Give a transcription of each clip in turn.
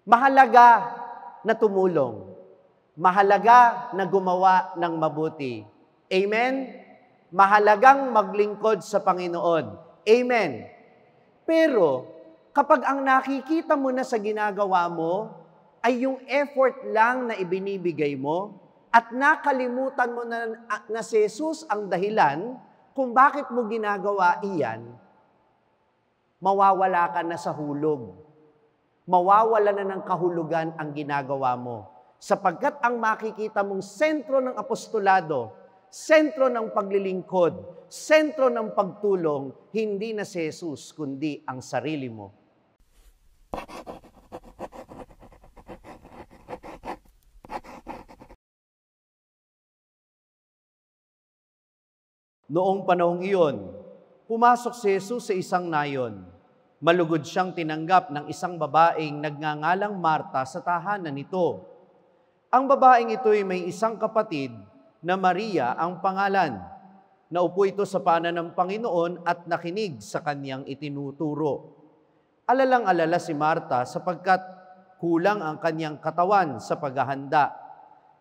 Mahalaga na tumulong. Mahalaga na gumawa ng mabuti. Amen? Mahalagang maglingkod sa Panginoon. Amen? Pero, kapag ang nakikita mo na sa ginagawa mo, ay yung effort lang na ibinibigay mo, at nakalimutan mo na si Jesus ang dahilan kung bakit mo ginagawa iyan, mawawala ka na sa hulog. Mawawala na ng kahulugan ang ginagawa mo. Sapagkat ang makikita mong sentro ng apostolado, sentro ng paglilingkod, sentro ng pagtulong, hindi na si Jesus, kundi ang sarili mo. Noong panahong iyon, pumasok si Jesus sa isang nayon. Malugod siyang tinanggap ng isang babaeng nagngangalang Marta sa tahanan nito. Ang babaeng ito'y may isang kapatid na Maria ang pangalan. Naupo ito sa paanan ng Panginoon at nakinig sa kanyang itinuturo. Alalang-alala si Marta sapagkat kulang ang kanyang katawan sa paghahanda.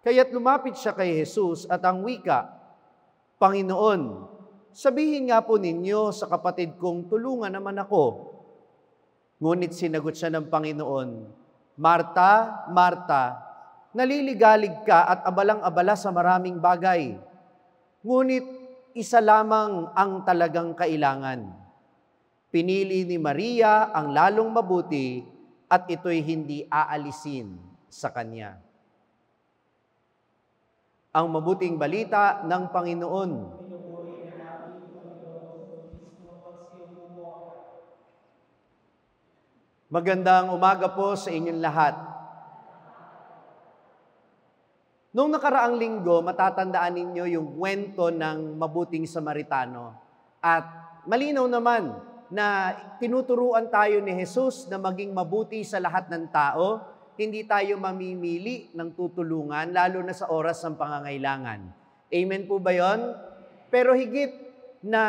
Kaya't lumapit siya kay Jesus at ang wika, Panginoon, sabihin nga po ninyo sa kapatid kong tulungan naman ako. Ngunit sinagot siya ng Panginoon, Marta, Marta, naliligalig ka at abalang-abala sa maraming bagay. Ngunit isa lamang ang talagang kailangan. Pinili ni Maria ang lalong mabuti at ito'y hindi aalisin sa kanya. Ang mabuting balita ng Panginoon. Magandang umaga po sa inyong lahat. Noong nakaraang linggo, matatandaan ninyo yung kwento ng mabuting Samaritano. At malinaw naman na tinuturuan tayo ni Jesus na maging mabuti sa lahat ng tao. Hindi tayo mamimili ng tutulungan, lalo na sa oras ng pangangailangan. Amen po ba yon? Pero higit na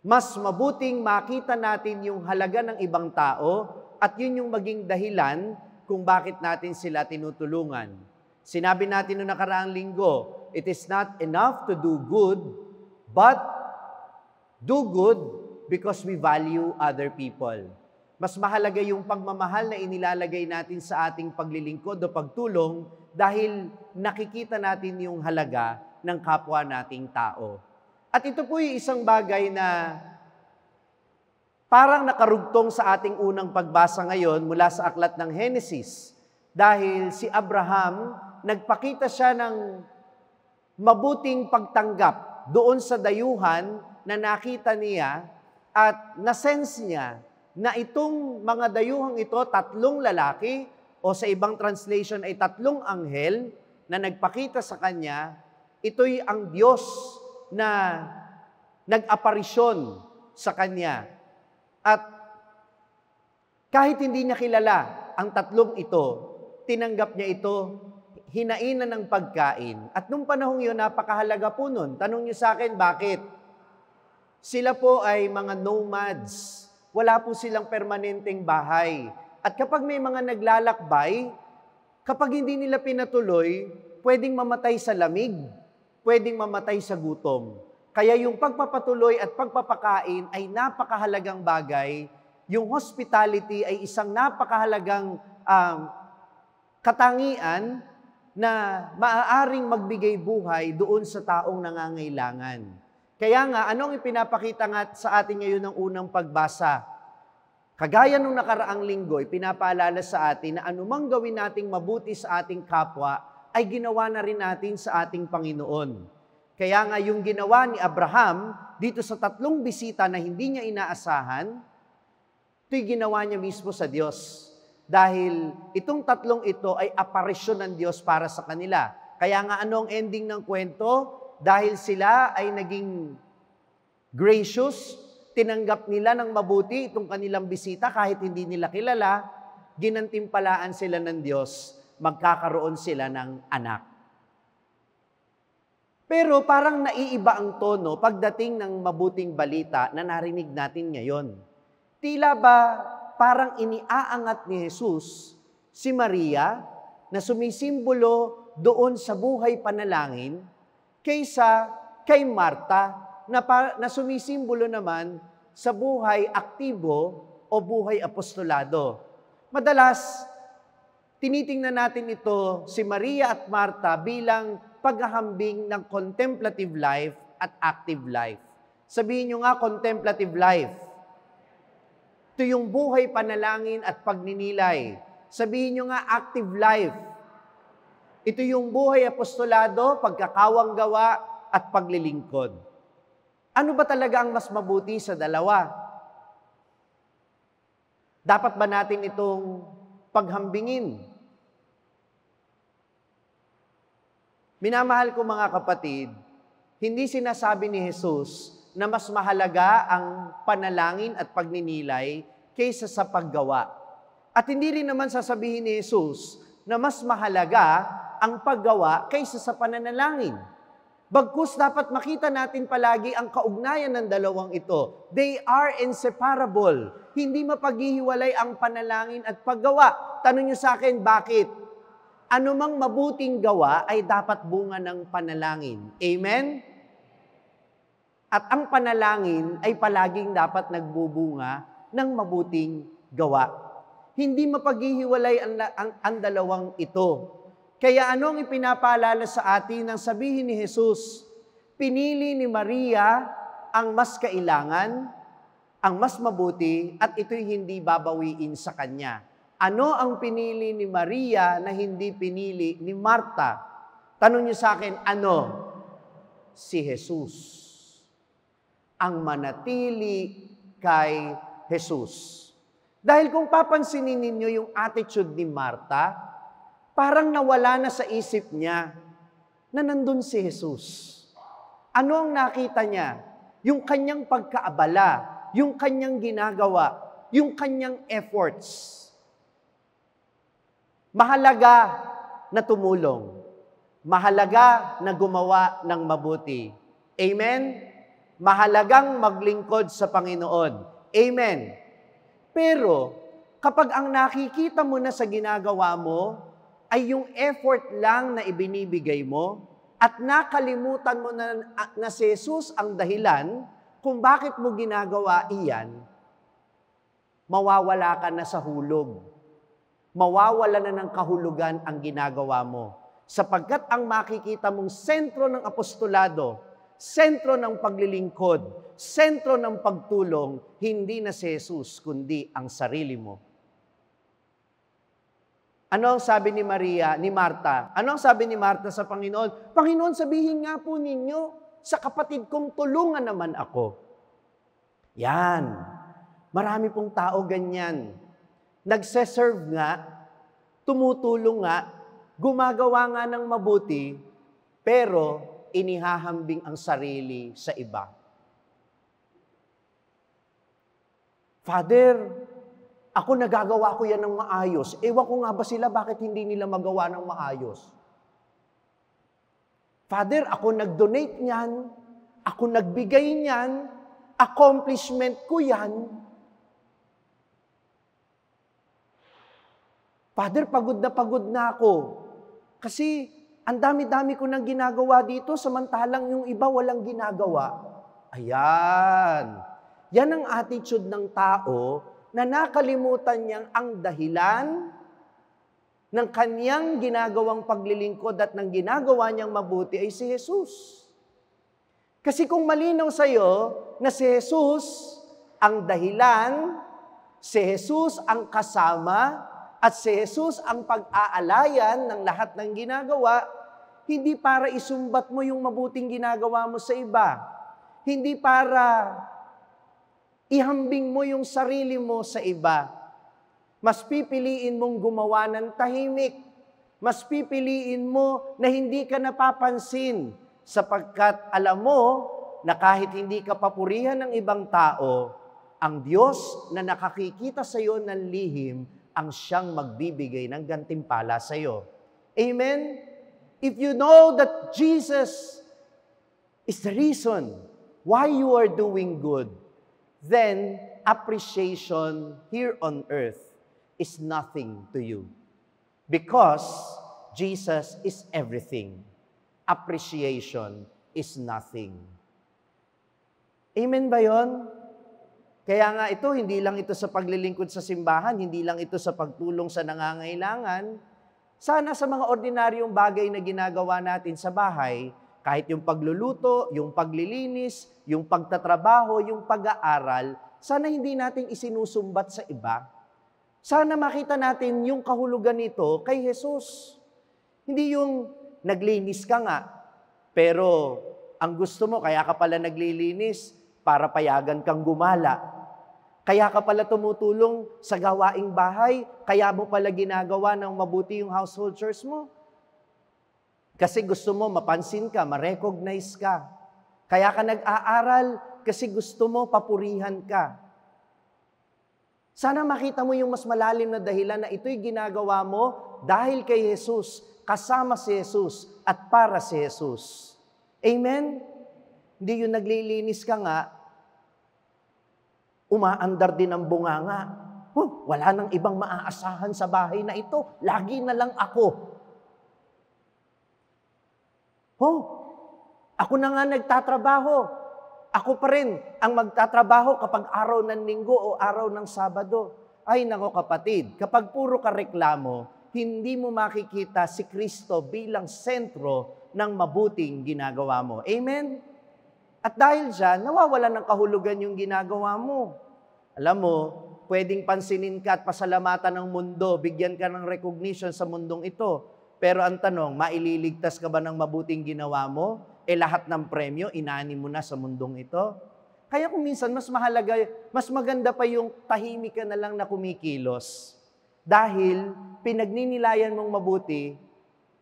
mas mabuting makita natin yung halaga ng ibang tao at yun yung maging dahilan kung bakit natin sila tinutulungan. Sinabi natin noong nakaraang linggo, it is not enough to do good, but do good because we value other people. Mas mahalaga yung pagmamahal na inilalagay natin sa ating paglilingkod o pagtulong dahil nakikita natin yung halaga ng kapwa nating tao. At ito po yung isang bagay na parang nakarugtong sa ating unang pagbasa ngayon mula sa aklat ng Henesis. Dahil si Abraham, nagpakita siya ng mabuting pagtanggap doon sa dayuhan na nakita niya at nasense niya na itong mga dayuhang ito, 3 lalaki, o sa ibang translation ay 3 anghel na nagpakita sa kanya, ito'y ang Diyos na nag-aparisyon sa kanya. At kahit hindi niya kilala ang 3 ito, tinanggap niya ito, hinainan ng pagkain. At nung panahong yun, napakahalaga po nun. Tanong niyo sa akin, bakit? Sila po ay mga nomads. Wala po silang permanenteng bahay. At kapag may mga naglalakbay, kapag hindi nila pinatuloy, pwedeng mamatay sa lamig, pwedeng mamatay sa gutom. Kaya yung pagpapatuloy at pagpapakain ay napakahalagang bagay. Yung hospitality ay isang napakahalagang katangian na maaaring magbigay buhay doon sa taong nangangailangan. Kaya nga, anong ipinapakita nga sa atin ngayon ng unang pagbasa? Kagaya nung nakaraang linggo, ipinapaalala sa atin na anumang gawin nating mabuti sa ating kapwa, ay ginawa na rin natin sa ating Panginoon. Kaya nga yung ginawa ni Abraham, dito sa 3 bisita na hindi niya inaasahan, ito'y ginawa niya mismo sa Diyos. Dahil itong 3 ito ay aparisyon ng Diyos para sa kanila. Kaya nga anong ending ng kwento? Dahil sila ay naging gracious, tinanggap nila ng mabuti itong kanilang bisita kahit hindi nila kilala, ginantimpalaan sila ng Diyos, magkakaroon sila ng anak. Pero parang naiiba ang tono pagdating ng mabuting balita na narinig natin ngayon. Tila ba parang iniaangat ni Jesus si Maria na sumisimbolo doon sa buhay panalangin kaysa kay Marta na sumisimbolo naman sa buhay aktibo o buhay apostolado. Madalas, tinitingnan natin ito, si Maria at Marta, bilang paghahambing ng contemplative life at active life. Sabihin nyo nga, contemplative life. Ito yung buhay panalangin at pagninilay. Sabihin nyo nga, active life. Ito yung buhay apostolado, pagkakawang gawa at paglilingkod. Ano ba talaga ang mas mabuti sa dalawa? Dapat ba natin itong paghambingin? Minamahal ko mga kapatid, hindi sinasabi ni Jesus na mas mahalaga ang panalangin at pagninilay kaysa sa paggawa. At hindi rin naman sasabihin ni Jesus na mas mahalaga ang paggawa kaysa sa pananalangin. Bagkus dapat makita natin palagi ang kaugnayan ng dalawang ito. They are inseparable. Hindi mapaghihiwalay ang panalangin at paggawa. Tanong niyo sa akin, bakit? Anumang mabuting gawa ay dapat bunga ng panalangin. Amen? At ang panalangin ay palaging dapat nagbubunga ng mabuting gawa. Hindi mapaghihiwalay ang dalawang ito. Kaya anong ipinapaalala sa atin nang sabihin ni Jesus? Pinili ni Maria ang mas kailangan, ang mas mabuti, at ito'y hindi babawiin sa kanya. Ano ang pinili ni Maria na hindi pinili ni Marta? Tanong niyo sa akin, ano? Si Jesus. Ang manatili kay Jesus. Dahil kung papansinin ninyo yung attitude ni Marta, parang nawala na sa isip niya na nandun si Jesus. Ano ang nakita niya? Yung kanyang pagkaabala, yung kanyang ginagawa, yung kanyang efforts. Mahalaga na tumulong. Mahalaga na gumawa ng mabuti. Amen? Mahalagang maglingkod sa Panginoon. Amen? Pero, kapag ang nakikita mo na sa ginagawa mo, ay yung effort lang na ibinibigay mo at nakalimutan mo na si Jesus ang dahilan kung bakit mo ginagawa iyan, mawawala ka na sa hulog. Mawawala na ng kahulugan ang ginagawa mo. Sapagkat ang makikita mong sentro ng apostolado, sentro ng paglilingkod, sentro ng pagtulong, hindi na si Jesus, kundi ang sarili mo. Ano ang sabi ni Marta? Ano ang sabi ni Marta sa Panginoon? Panginoon, sabihin nga po ninyo, sa kapatid kong tulungan naman ako. Yan. Marami pong tao ganyan. Nagse-serve nga, tumutulong nga, gumagawa nga ng mabuti, pero inihahambing ang sarili sa iba. Father, ako nagagawa ko yan ng maayos. Ewan ko nga ba sila, bakit hindi nila magawa ng maayos? Father, ako nag-donate niyan, ako nagbigay niyan, accomplishment ko yan. Father, pagod na ako. Kasi ang dami-dami ko nang ginagawa dito, samantalang yung iba walang ginagawa. Ayan. Yan ang attitude ng tao na nakalimutan niyang ang dahilan ng kanyang ginagawang paglilingkod at ng ginagawa niyang mabuti ay si Jesus. Kasi kung malinaw sa iyo na si Jesus ang dahilan, si Jesus ang kasama, at si Jesus ang pag-aalayan ng lahat ng ginagawa, hindi para isumbat mo yung mabuting ginagawa mo sa iba. Hindi para ihambing mo yung sarili mo sa iba. Mas pipiliin mong gumawa ng tahimik. Mas pipiliin mo na hindi ka napapansin sapagkat alam mo na kahit hindi ka papurihan ng ibang tao, ang Diyos na nakakikita sa iyo ng lihim ang siyang magbibigay ng gantimpala sa iyo. Amen? If you know that Jesus is the reason why you are doing good, then appreciation here on earth is nothing to you. Because Jesus is everything. Appreciation is nothing. Amen ba yun? Kaya nga ito, hindi lang ito sa paglilingkod sa simbahan, hindi lang ito sa pagtulong sa nangangailangan. Sana sa mga ordinaryong bagay na ginagawa natin sa bahay, kahit yung pagluluto, yung paglilinis, yung pagtatrabaho, yung pag-aaral, sana hindi natin isinusumbat sa iba. Sana makita natin yung kahulugan nito kay Jesus. Hindi yung naglinis ka nga, pero ang gusto mo, kaya ka pala naglilinis para payagan kang gumala. Kaya ka pala tumutulong sa gawaing bahay, kaya mo pala ginagawa ng mabuti yung household chores mo. Kasi gusto mo mapansin ka, ma-recognize ka. Kaya ka nag-aaral kasi gusto mo papurihan ka. Sana makita mo yung mas malalim na dahilan na ito'y ginagawa mo dahil kay Jesus, kasama si Jesus, at para si Jesus. Amen? Hindi yung naglilinis ka nga, umaandar din ang bunganga. Wala nang ibang maaasahan sa bahay na ito. Lagi na lang ako. Ako na nga nagtatrabaho. Ako pa rin ang magtatrabaho kapag araw ng linggo o araw ng Sabado. Ay nako kapatid, kapag puro ka reklamo, hindi mo makikita si Kristo bilang sentro ng mabuting ginagawa mo. Amen? At dahil dyan, nawawalan ng kahulugan yung ginagawa mo. Alam mo, pwedeng pansinin ka at pasalamatan ng mundo, bigyan ka ng recognition sa mundong ito. Pero ang tanong, maililigtas ka ba ng mabuting ginawa mo? Lahat ng premyo, inani mo na sa mundong ito? Kaya kung minsan, mas mahalaga, mas maganda pa yung tahimik ka na lang na kumikilos. Dahil pinagninilayan mong mabuti,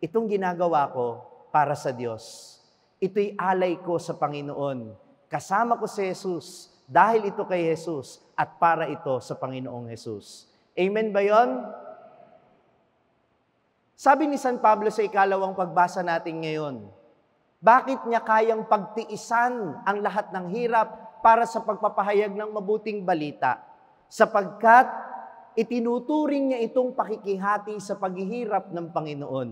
itong ginagawa ko para sa Diyos. Ito'y alay ko sa Panginoon. Kasama ko si Jesus dahil ito kay Jesus at para ito sa Panginoong Jesus. Amen ba yon? Sabi ni San Pablo sa ikalawang pagbasa natin ngayon, bakit niya kayang pagtiisan ang lahat ng hirap para sa pagpapahayag ng mabuting balita? Sapagkat itinuturing niya itong pakikihati sa paghihirap ng Panginoon.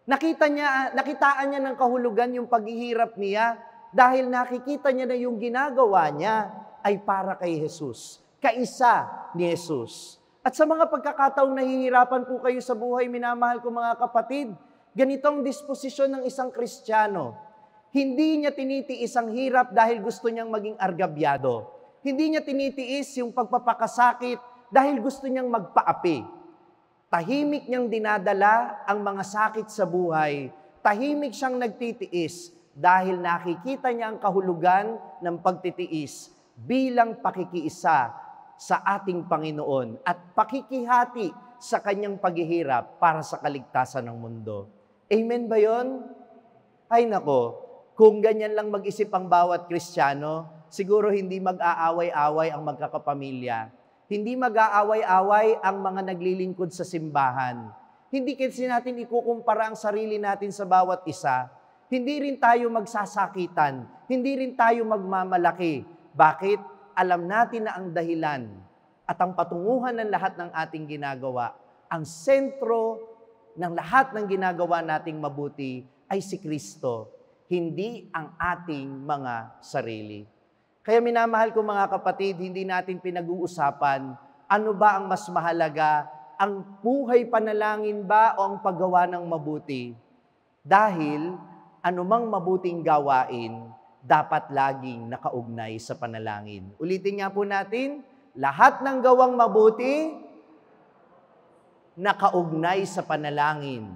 Nakitaan niya ng kahulugan yung paghihirap niya dahil nakikita niya na yung ginagawa niya ay para kay Jesus, kaisa ni Jesus. At sa mga pagkakataong nahihirapan po kayo sa buhay, minamahal ko mga kapatid, ganitong disposisyon ng isang Kristiyano. Hindi niya tinitiis ang hirap dahil gusto niyang maging argabyado. Hindi niya tinitiis yung pagpapakasakit dahil gusto niyang magpaapi. Tahimik niyang dinadala ang mga sakit sa buhay. Tahimik siyang nagtitiis dahil nakikita niya ang kahulugan ng pagtitiis bilang pakikiisa sa ating Panginoon at pakikihati sa kanyang paghihirap para sa kaligtasan ng mundo. Amen ba yon? Ay nako, kung ganyan lang mag-isip ang bawat Kristiyano, siguro hindi mag-aaway-away ang magkakapamilya. Hindi mag-aaway-away ang mga naglilingkod sa simbahan. Hindi kasi natin ikukumpara ang sarili natin sa bawat isa. Hindi rin tayo magsasakitan. Hindi rin tayo magmamalaki. Bakit? Alam natin na ang dahilan at ang patunguhan ng lahat ng ating ginagawa, ang sentro ng lahat ng ginagawa nating mabuti ay si Kristo, hindi ang ating mga sarili. Kaya minamahal ko mga kapatid, hindi natin pinag-uusapan ano ba ang mas mahalaga, ang buhay panalangin ba o ang paggawa ng mabuti? Dahil anumang mabuting gawain, dapat laging nakaugnay sa panalangin. Ulitin nga po natin, lahat ng gawang mabuti, nakaugnay sa panalangin.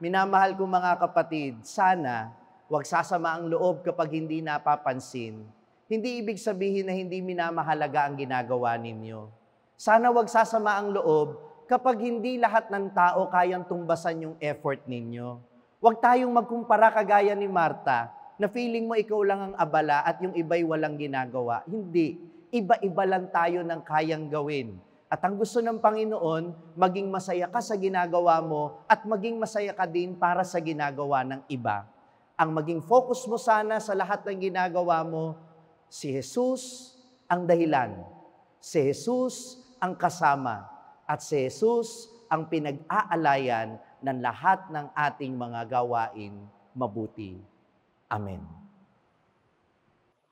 Minamahal ko mga kapatid, sana huwag sasama ang loob kapag hindi napapansin. Hindi ibig sabihin na hindi minamahalaga ang ginagawa ninyo. Sana huwag sasama ang loob kapag hindi lahat ng tao kayang tumbasan yung effort ninyo. Huwag tayong magkumpara kagaya ni Marta, na feeling mo ikaw lang ang abala at yung iba'y walang ginagawa. Hindi. Iba-iba lang tayo ng kayang gawin. At ang gusto ng Panginoon, maging masaya ka sa ginagawa mo at maging masaya ka din para sa ginagawa ng iba. Ang maging focus mo sana sa lahat ng ginagawa mo, si Jesus ang dahilan. Si Jesus ang kasama at si Jesus ang pinag-aalayan ng lahat ng ating mga gawain mabuti. Amen.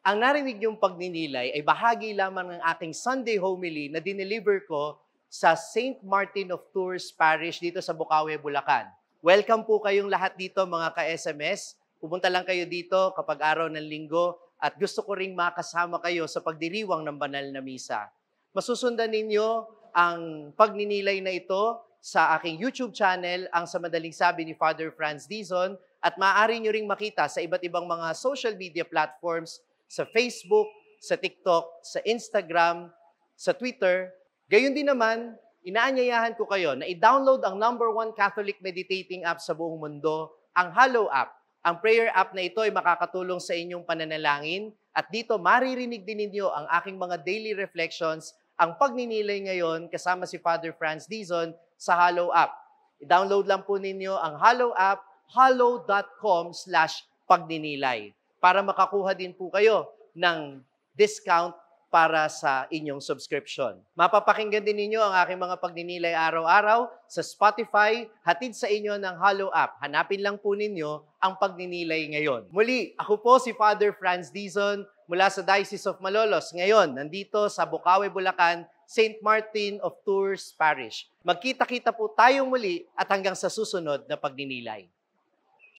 Ang narinig niyong pagninilay ay bahagi lamang ng aking Sunday homily na dineliver ko sa St. Martin of Tours Parish dito sa Bukawi, Bulacan. Welcome po kayong lahat dito mga ka-SMS. Pumunta lang kayo dito kapag araw ng linggo at gusto ko ring makasama kayo sa pagdiriwang ng banal na misa. Masusundan ninyo ang pagninilay na ito sa aking YouTube channel, ang Sa Madaling Sabi ni Father Franz Dizon, at maaari nyo ring makita sa iba't ibang mga social media platforms, sa Facebook, sa TikTok, sa Instagram, sa Twitter. Gayun din naman, inaanyayahan ko kayo na i-download ang #1 Catholic meditating app sa buong mundo, ang Hallow app. Ang prayer app na ito ay makakatulong sa inyong pananalangin at dito maririnig din ninyo ang aking mga daily reflections, ang pagninilay ngayon kasama si Father Franz Dizon sa Hallow app. I-download lang po ninyo ang Hallow app, hallow.com/pagninilay para makakuha din po kayo ng discount para sa inyong subscription. Mapapakinggan din ninyo ang aking mga pagninilay araw-araw sa Spotify, hatid sa inyo ng Hallow app. Hanapin lang po ninyo ang pagninilay ngayon. Muli, ako po si Father Franz Dizon mula sa Diocese of Malolos. Ngayon, nandito sa Bukawi, Bulacan, St. Martin of Tours Parish. Magkita-kita po tayong muli at hanggang sa susunod na pagninilay.